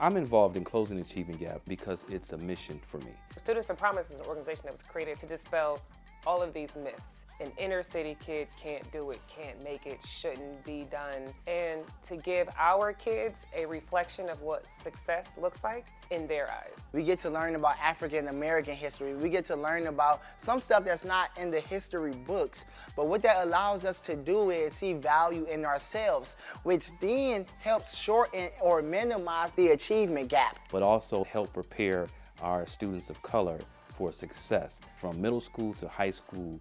I'm involved in closing the achievement gap because it's a mission for me. Students of Promise is an organization that was created to dispel all of these myths. An inner city kid can't do it, can't make it, shouldn't be done, and to give our kids a reflection of what success looks like in their eyes. We get to learn about African American history. We get to learn about some stuff that's not in the history books. But what that allows us to do is see value in ourselves, which then helps shorten or minimize the achievement gap. But also help prepare our students of color for success from middle school to high school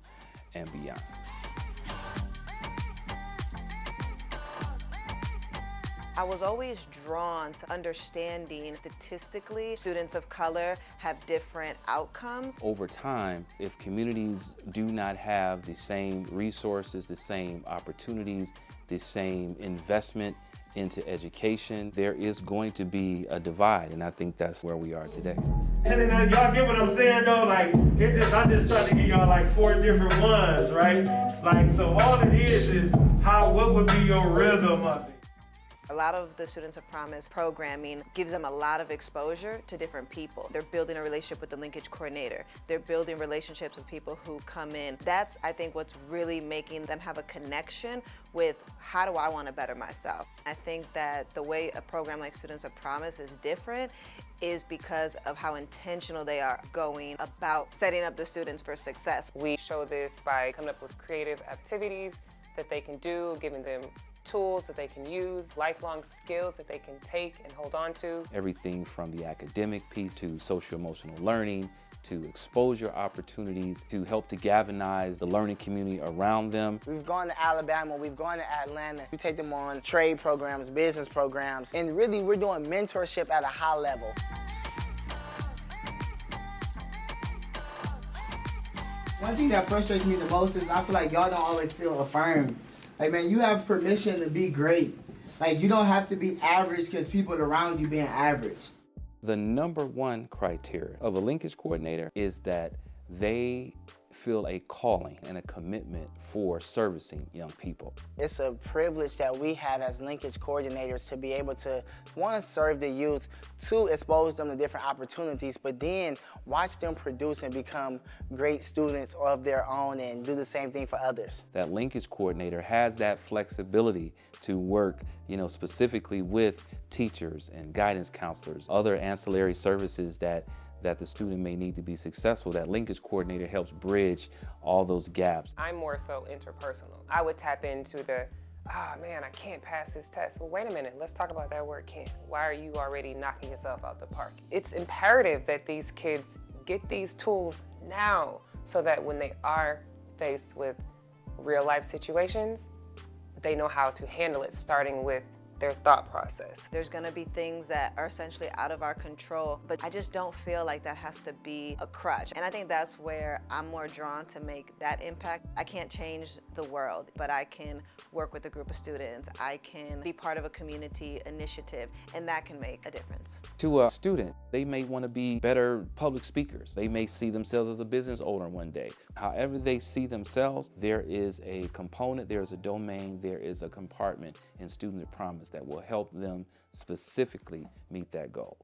and beyond. I was always drawn to understanding statistically students of color have different outcomes. Over time, if communities do not have the same resources, the same opportunities, the same investment into education, there is going to be a divide, and I think that's where we are today. And then y'all get what I'm saying though? Like, I'm just trying to give y'all like 4 different ones, right? Like, so all it is what would be your rhythm of it? A lot of the Students of Promise programming gives them a lot of exposure to different people. They're building a relationship with the linkage coordinator. They're building relationships with people who come in. That's, I think, what's really making them have a connection with how do I want to better myself. I think that the way a program like Students of Promise is different is because of how intentional they are going about setting up the students for success. We show this by coming up with creative activities that they can do, giving them tools that they can use, lifelong skills that they can take and hold on to. Everything from the academic piece to social-emotional learning, to exposure opportunities, to help to galvanize the learning community around them. We've gone to Alabama, we've gone to Atlanta. We take them on trade programs, business programs, and really we're doing mentorship at a high level. One thing that frustrates me the most is I feel like y'all don't always feel affirmed. Like, man, you have permission to be great. Like, you don't have to be average because people around you being average. The #1 criteria of a linkage coordinator is that they feel a calling and a commitment for servicing young people. It's a privilege that we have as linkage coordinators to be able to, one, serve the youth, two, expose them to different opportunities, but then watch them produce and become great students of their own and do the same thing for others. That linkage coordinator has that flexibility to work, specifically with teachers and guidance counselors, other ancillary services that the student may need to be successful. That linkage coordinator helps bridge all those gaps. I'm more so interpersonal. I would tap into the, man, I can't pass this test. Well, wait a minute, let's talk about that word can't. Why are you already knocking yourself out the park? It's imperative that these kids get these tools now so that when they are faced with real life situations, they know how to handle it, starting with their thought process. There's gonna be things that are essentially out of our control, but I just don't feel like that has to be a crutch. And I think that's where I'm more drawn to make that impact. I can't change the world, but I can work with a group of students. I can be part of a community initiative, and that can make a difference. To a student, they may want to be better public speakers. They may see themselves as a business owner one day. However they see themselves, there is a component, there is a domain, there is a compartment in Student of Promise that will help them specifically meet that goal.